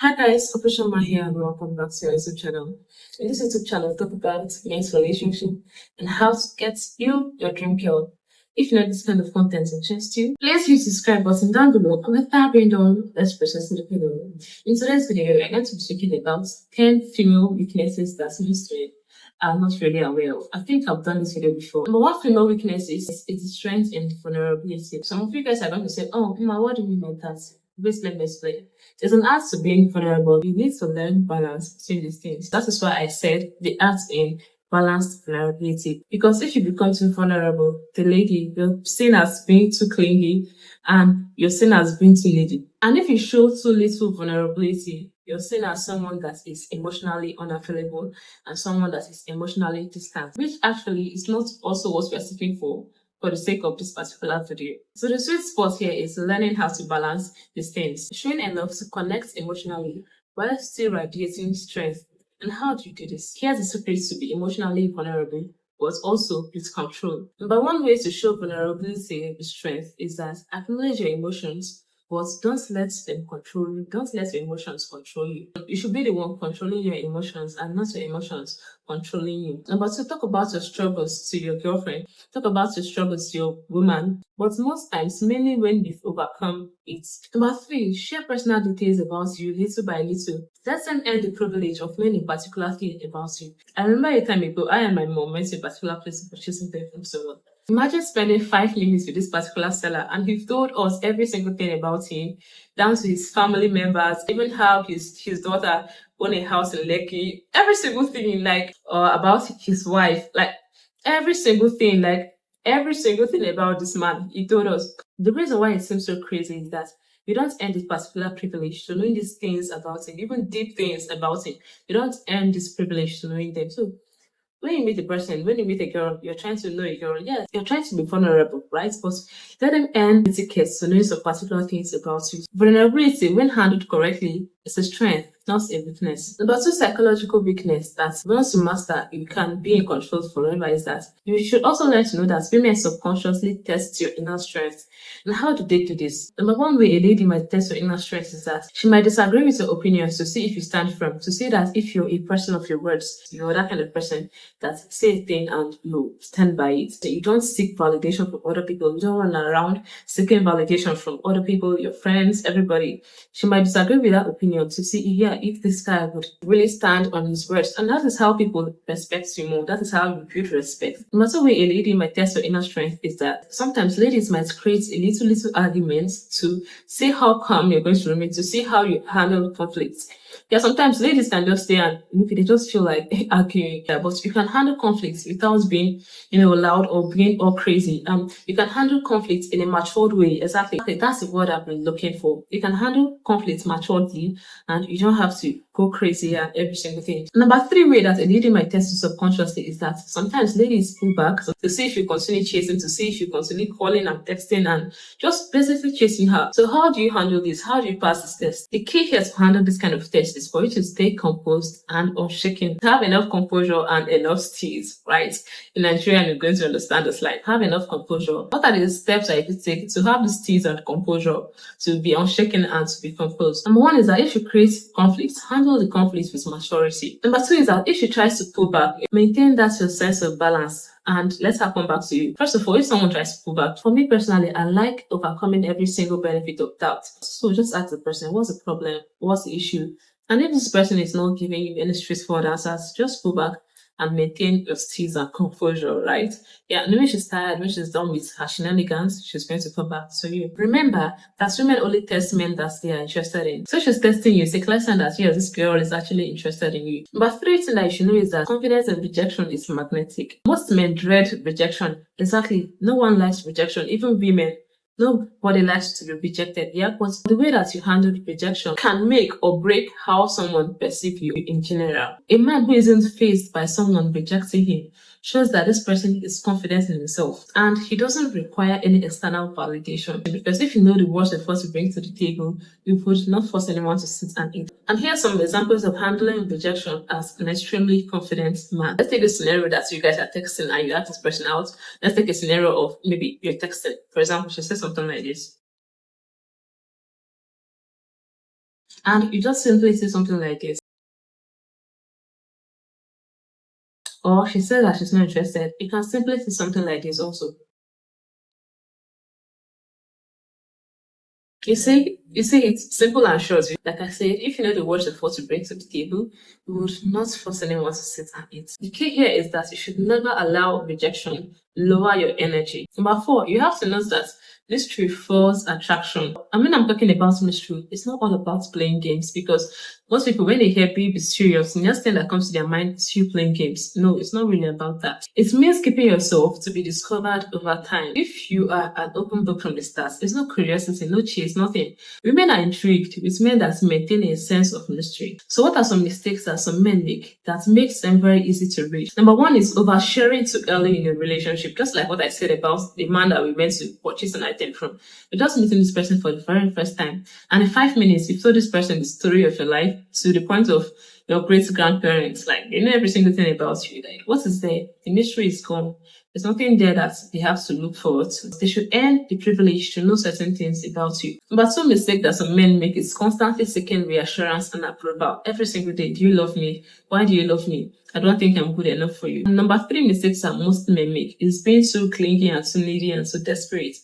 Hi guys, Operation Ma here and welcome back to your YouTube channel. In this YouTube channel, we talk about men's relationship and how to get you your dream girl. If you know this kind of content interests you, please hit the subscribe button down below and with that being done, let's proceed to the video. In today's video, we're going to be speaking about 10 female weaknesses that most men are not really aware of. I think I've done this video before. Number one female weakness is the strength and vulnerability. Some of you guys are going to say, oh, Uma, what do you mean by that? Wait, let me explain. There's an art to being vulnerable. You need to learn balance between these things. That is why I said the art in balanced vulnerability. Because if you become too vulnerable, the lady, you're seen as being too clingy and you're seen as being too needy. And if you show too little vulnerability, you're seen as someone that is emotionally unavailable and someone that is emotionally distant, which actually is not also what we're seeking for the sake of this particular video. So the sweet spot here is learning how to balance these things, showing enough to connect emotionally while still radiating strength. And how do you do this? Here's the secret to be emotionally vulnerable, but also with control. Number one way to show vulnerability with strength is that acknowledge your emotions, but don't let them control you. Don't let your emotions control you. You should be the one controlling your emotions and not your emotions controlling you. Number two, talk about your struggles to your girlfriend. Talk about your struggles to your woman, but most times, mainly when you've overcome it. Number three, share personal details about you little by little. Let them earn the privilege of knowing a particular thing about you. I remember a time ago, I and my mom went to a particular place to purchase something from someone. Imagine spending 5 minutes with this particular seller and he told us every single thing about him, down to his family members, even how his daughter owned a house in Lekki, every single thing about his wife, every single thing, every single thing about this man, he told us. The reason why it seems so crazy is that you don't earn this particular privilege to knowing these things about him, even deep things about him. You don't earn this privilege to knowing them. So when you meet a person, when you meet a girl, you're trying to know a girl, yes, you're trying to be vulnerable, right? But let them earn the tickets to know some particular things about you. Vulnerability, when handled correctly, is a strength, not a weakness. Number two, psychological weakness that once you master, you can be in control forever is that you should also learn to know that women subconsciously test your inner strength. And how do they do this? Number one way a lady might test your inner strength is that she might disagree with your opinions to see if you stand firm, to see that if you're a person of your words, you're that kind of person that say a thing and you stand by it. You don't seek validation from other people. You don't run around seeking validation from other people, your friends, everybody. She might disagree with that opinion to see, yeah, if this guy would really stand on his words. And that is how people respect you more. That is how you build respect. No matter way a lady might test your inner strength is that sometimes ladies might create a little arguments to see how calm you're going to remain, to see how you handle conflicts. Yeah, sometimes ladies can just stay and maybe they just feel like arguing. Yeah, but you can handle conflicts without being, loud or being all crazy. You can handle conflicts in a matured way. Exactly. That's the word I've been looking for. You can handle conflicts maturely and you don't have to go crazy and every single thing. Number three way that a lady might test you subconsciously is that sometimes ladies pull back to see if you continue chasing, to see if you continue calling and texting and just basically chasing her. So how do you handle this? How do you pass this test? The key here to handle this kind of test is for you to stay composed and unshaken. Have enough composure and enough steeze, right? In Nigeria, you're going to understand this line. Have enough composure. What are the steps that you could take to have the steeze and composure, to be unshaken and to be composed? Number one is that if you create conflict, handle the conflict with maturity. Number two is that if she tries to pull back, maintain that your sense of balance and let her come back to you. First of all, if someone tries to pull back, for me personally, I like overcoming every single benefit of doubt. So just ask the person, what's the problem? What's the issue? And if this person is not giving you any straightforward answers, just pull back and maintain your steeze and composure, right? Yeah, and when she's tired, when she's done with her shenanigans, she's going to come back to you. Remember that women only test men that they are interested in. So she's testing you, it's a clear sign that yes, this girl is actually interested in you. But three things that you should know is that confidence and rejection is magnetic. Most men dread rejection. Exactly. No one likes rejection, even women. Nobody likes to be rejected, yeah? But the way that you handle rejection can make or break how someone perceives you in general. A man who isn't faced by someone rejecting him shows that this person is confident in himself and he doesn't require any external validation. Because if you know the worst effort you bring to the table, you would not force anyone to sit and eat. And here are some examples of handling rejection as an extremely confident man. Let's take a scenario that you guys are texting and you ask this person out. Let's take a scenario of maybe you're texting. For example, she says something like this. And you just simply say something like this. Or she said that she's not interested. You can simply say something like this also. You see, it's simple and short. Like I said, if you know the words of what to bring to the table, you would not force anyone to sit and eat. The key here is that you should never allow rejection lower your energy. Number 4, you have to know that mystery fuels attraction. And when I'm talking about mystery, it's not all about playing games, because most people, when they hear be serious, the next thing that comes to their mind is you playing games. No, it's not really about that. It means keeping yourself to be discovered over time. If you are an open book from the start, there's no curiosity, no chase, nothing. Women are intrigued with men that maintain a sense of mystery. So what are some mistakes that some men make that makes them very easy to reach? Number 1 is oversharing too early in a relationship. Just like what I said about the man that we went to purchase an item from. You're just meeting this person for the very first time, and in 5 minutes, you've told this person the story of your life to the point of your great grandparents. Like, they know every single thing about you. Like, what is there? The mystery is gone. There's nothing there that they have to look forward to. They should earn the privilege to know certain things about you. Number 2 mistake that some men make is constantly seeking reassurance and approval every single day. Do you love me? Why do you love me? I don't think I'm good enough for you. And number 3 mistakes that most men make is being so clingy and so needy and so desperate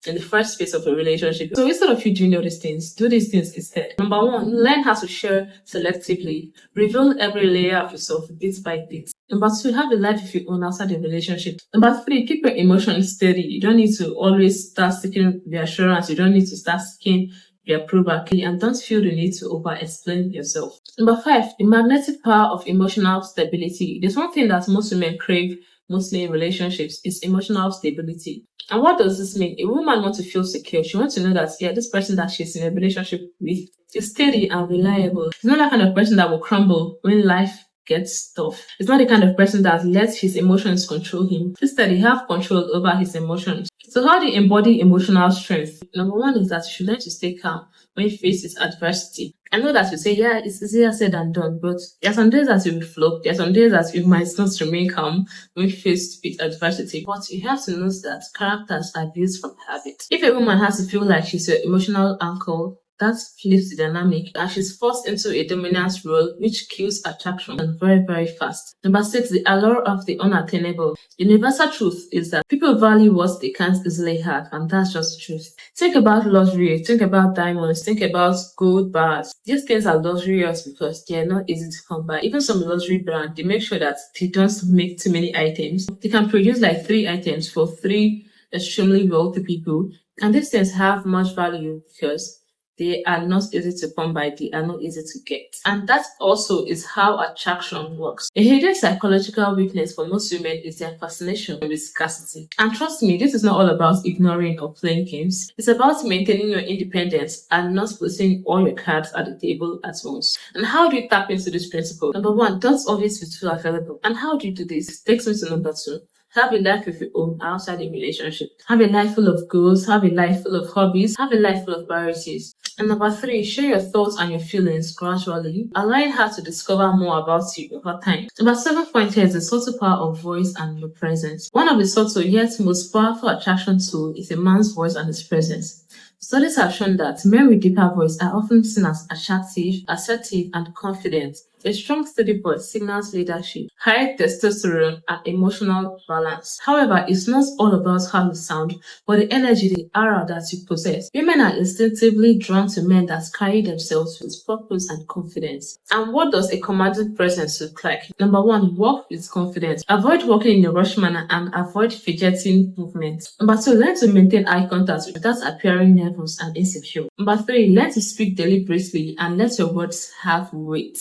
in the first phase of a relationship. So instead of you doing all these things, do these things instead. Number 1, learn how to share selectively. Reveal every layer of yourself bit by bit. Number 2, have a life of your own outside the relationship. Number 3, keep your emotions steady. You don't need to always start seeking reassurance. You don't need to start seeking the approval, and don't feel the need to over-explain yourself. Number 5, the magnetic power of emotional stability. There's one thing that most women crave mostly in relationships is emotional stability. And what does this mean? A woman wants to feel secure. She wants to know that, yeah, this person that she's in a relationship with is steady and reliable. It's not that kind of person that will crumble when life gets tough. It's not the kind of person that lets his emotions control him. Instead, he have control over his emotions. So how do you embody emotional strength? Number 1 is that you should learn to stay calm when you face adversity. I know that you say, yeah, it's easier said than done, but there are some days that you will flop. There are some days that you might not remain calm when faced with adversity. But you have to know that characters are built from habit. If a woman has to feel like she's your emotional anchor, that flips the dynamic and she's forced into a dominant role, which kills attraction and very, very fast. Number 6, the allure of the unattainable. The universal truth is that people value what they can't easily have, and that's just the truth. Think about luxury, think about diamonds, think about gold bars. These things are luxurious because they're not easy to come by. Even some luxury brand, they make sure that they don't make too many items. They can produce like 3 items for 3 extremely wealthy people, and these things have much value because they are not easy to come by, they are not easy to get. And that also is how attraction works. A hidden psychological weakness for most women is their fascination with scarcity. And trust me, this is not all about ignoring or playing games. It's about maintaining your independence and not putting all your cards at the table at once. And how do you tap into this principle? Number 1, don't always feel available. And how do you do this? It takes me to number 2. Have a life of your own outside a relationship. Have a life full of goals. Have a life full of hobbies. Have a life full of priorities. And number 3, share your thoughts and your feelings gradually, allowing her to discover more about you over time. Number 7 point here is the subtle power of voice and your presence. One of the subtle yet most powerful attraction tool is a man's voice and his presence. Studies have shown that men with deeper voice are often seen as attractive, assertive, and confident. A strong, steady voice signals leadership, high testosterone, and emotional balance. However, it's not all about how you sound, but the energy, the aura that you possess. Women are instinctively drawn to men that carry themselves with purpose and confidence. And what does a commanding presence look like? Number 1, walk with confidence. Avoid walking in a rush manner and avoid fidgeting movements. Number 2, learn to maintain eye contact without appearing nervous and insecure. Number 3, learn to speak deliberately and let your words have weight.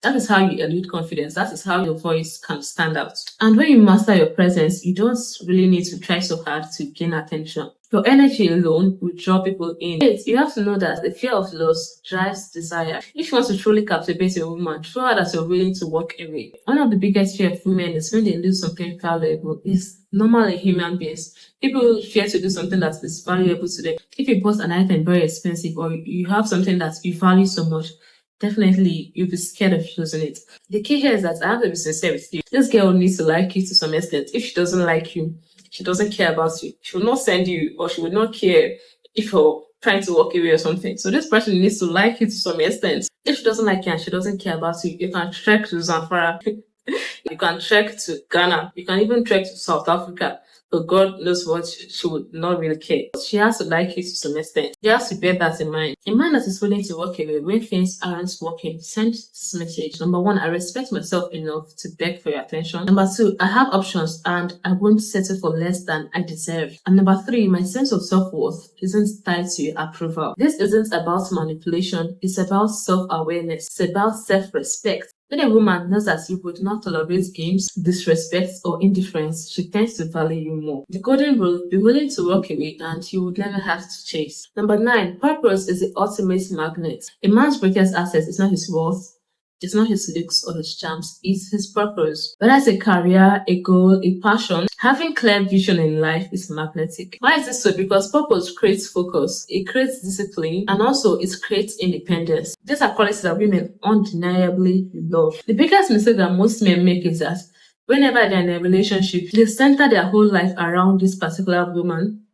That is how you elude confidence. That is how your voice can stand out. And when you master your presence, you don't really need to try so hard to gain attention. Your energy alone will draw people in. You have to know that the fear of loss drives desire. If you want to truly captivate a woman, show her that you're willing to walk away. One of the biggest fears of women is when they lose something valuable. It's normal in human beings. People fear to do something that is valuable to them. If you bought an item very expensive or you have something that you value so much, definitely you'll be scared of losing it. The key here is that I have to be sincere with you. This girl needs to like you to some extent. If she doesn't like you, she doesn't care about you, she will not send you, or she will not care if your trying to walk away or something. So this person needs to like you to some extent. If she doesn't like you and she doesn't care about you, you can trek to Zamfara, you can trek to Ghana, you can even trek to South Africa. But God knows what she would not really care. She has to like you to some extent. She has to bear that in mind. A man that is willing to walk away when things aren't working, send this message. Number one, I respect myself enough to beg for your attention. Number two, I have options and I won't settle for less than I deserve. And number three, my sense of self-worth isn't tied to your approval. This isn't about manipulation. It's about self-awareness. It's about self-respect. When a woman knows that you would not tolerate games, disrespect, or indifference, she tends to value you more. The golden rule, be willing to walk away and you would never have to chase. Number 9, purpose is the ultimate magnet. A man's greatest asset is not his wealth, it's not his looks or his charms, it's his purpose. Whether it's a career, a goal, a passion, having clear vision in life is magnetic. Why is this so? Because purpose creates focus, it creates discipline, and also it creates independence. These are qualities that women undeniably love. The biggest mistake that most men make is that whenever they're in a relationship, they center their whole life around this particular woman,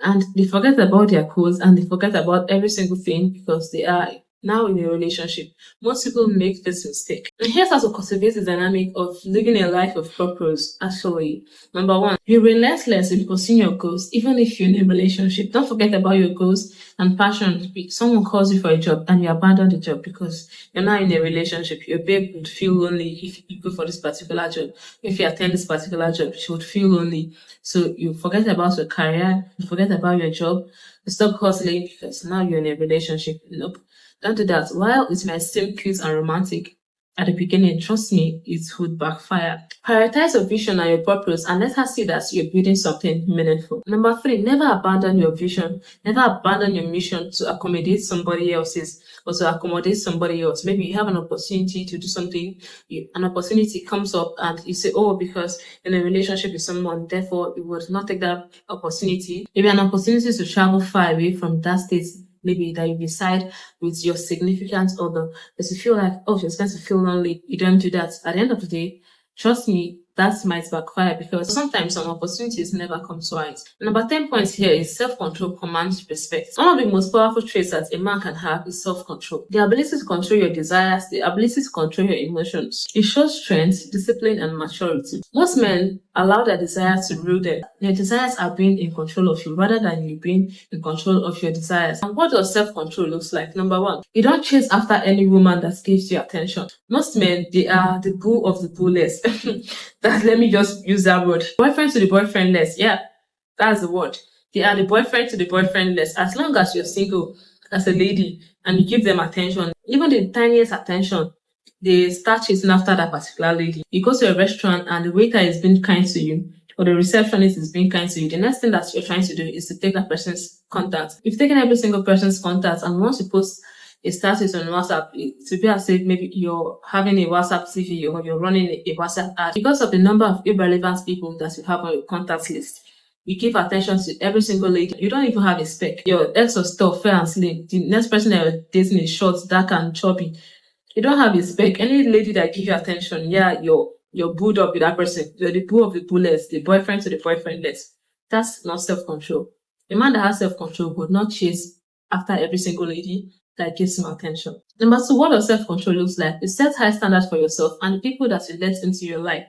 and they forget about their goals and they forget about every single thing because they are now in a relationship. Most people make this mistake. And here's how to cultivate the dynamic of living a life of purpose, actually. Number 1, be relentless in pursuing your goals, even if you're in a relationship. Don't forget about your goals and passion. Someone calls you for a job and you abandon the job because you're not in a relationship. Your babe would feel lonely if you go for this particular job. If you attend this particular job, she would feel lonely. So you forget about your career, you forget about your job, you stop hustling because now you're in a relationship. Nope. Don't do that. While it might seem cute and romantic at the beginning, trust me, it would backfire. Prioritize your vision and your purpose and let her see that you're building something meaningful. Number 3, never abandon your vision. Never abandon your mission to accommodate somebody else's or to accommodate somebody else. Maybe you have an opportunity to do something, an opportunity comes up and you say, oh, because in a relationship with someone, therefore you would not take that opportunity. Maybe an opportunity to travel far away from that state, maybe that you decide with your significant other, but you feel like, oh, she's going to feel lonely. You don't do that. At the end of the day, trust me, that might backfire because sometimes some opportunities never come twice. Number 10 points here is self-control commands respect. One of the most powerful traits that a man can have is self-control. The ability to control your desires, the ability to control your emotions. It shows strength, discipline, and maturity. Most men allow their desires to rule them. Their desires are being in control of you rather than you being in control of your desires. And what does self-control looks like? Number 1, you don't chase after any woman that gives you attention. Most men, they are the bull of the bullless. Let me just use that word. Boyfriend to the boyfriendless. Yeah, that's the word. They are the boyfriend to the boyfriendless. As long as you're single as a lady and you give them attention, even the tiniest attention, they start chasing after that particular lady. You go to a restaurant and the waiter is being kind to you, or the receptionist is being kind to you. The next thing that you're trying to do is to take that person's contact. You've taken every single person's contact, and once you post a status on WhatsApp, to be as if maybe you're having a WhatsApp TV or you're running a WhatsApp ad. Because of the number of irrelevant people that you have on your contact list, you give attention to every single lady. You don't even have a spec. Your ex was tall, fair and slim. The next person that you're dating is short, dark and chubby. You don't have a spec. Any lady that gives you attention, yeah, you're booed up with that person. You're the bull of the bullless, the boyfriend to the boyfriendless. That's not self-control. A man that has self-control would not chase after every single lady that gives him attention. Number 2, what does self-control looks like? You set high standards for yourself and the people that you let into your life.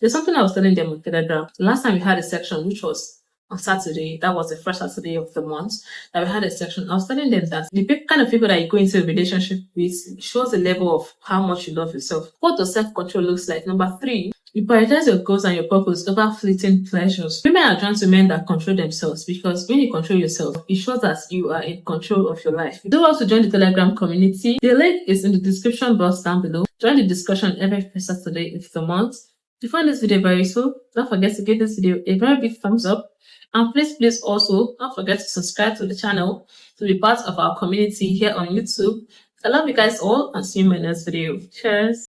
There's something I was telling them on Telegram. The last time we had a section, which was on Saturday, that was the first Saturday of the month, that we had a section. I was telling them that the kind of people that you go into a relationship with shows the level of how much you love yourself. What does self-control looks like? Number 3, you prioritize your goals and your purpose over fleeting pleasures. Women are drawn to men that control themselves because when you control yourself, it shows that you are in control of your life. If you don't want to join the Telegram community, the link is in the description box down below. Join the discussion every first Saturday of the month. If you find this video very useful, don't forget to give this video a very big thumbs up. And please also don't forget to subscribe to the channel to be part of our community here on YouTube. I love you guys all and see you in my next video. Cheers.